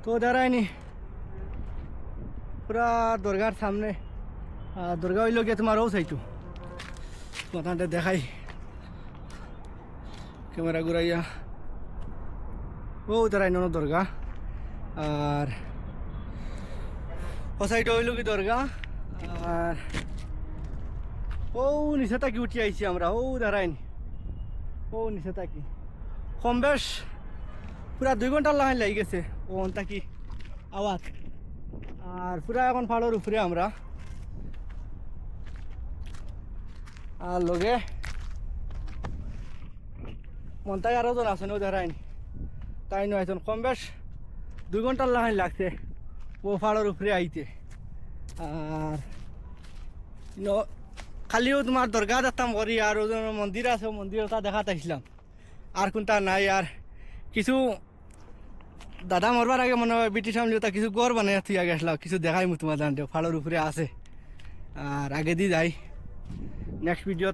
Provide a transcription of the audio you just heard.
তো দাঁড়ায়নি পুরা দরগার সামনে। দরগা হইল গিয়ে তোমার ও চাইতো মাথাটা দেখাই ক্যামেরা ঘুরাইয়া। ও দাঁড়াই ন দরগা। আর ও সাইড হইল কি দরগা। আর ও নিচে তাকি উঠি আইছি আমরা। ও দাঁড়াইনি ও নিচে তাকি কম বেশ পুরা 2 ঘন্টার লাইন লাগি গেছে ও তাকি আওয়াজ। আর পুরা এখন পাহাড়ের উপরে আমরা। আর লগে মনটাই আরো জন আছে ও দাঁড়াইনি তাই নয় এখন কম বেশ 2 ঘন্টার লাইন লাগছে ও পাহাড়ের উপরে আইতে। আর খালিও তোমার দরগা দেখতাম করি আর ওজন মন্দির আছে মন্দিরটা দেখাতে আসলাম আর কোনটা নাই। আর কিছু দাদা মরবার আগে মনে হয় ব্রিটিশ আমলিওটা কিছু গড় বানাই তুই আগে আসলাম কিছু দেখাই মু তোমার জানতে ফাড়ের উপরে আছে। আর আগে দিয়ে যাই নেক্সট ভিডিও।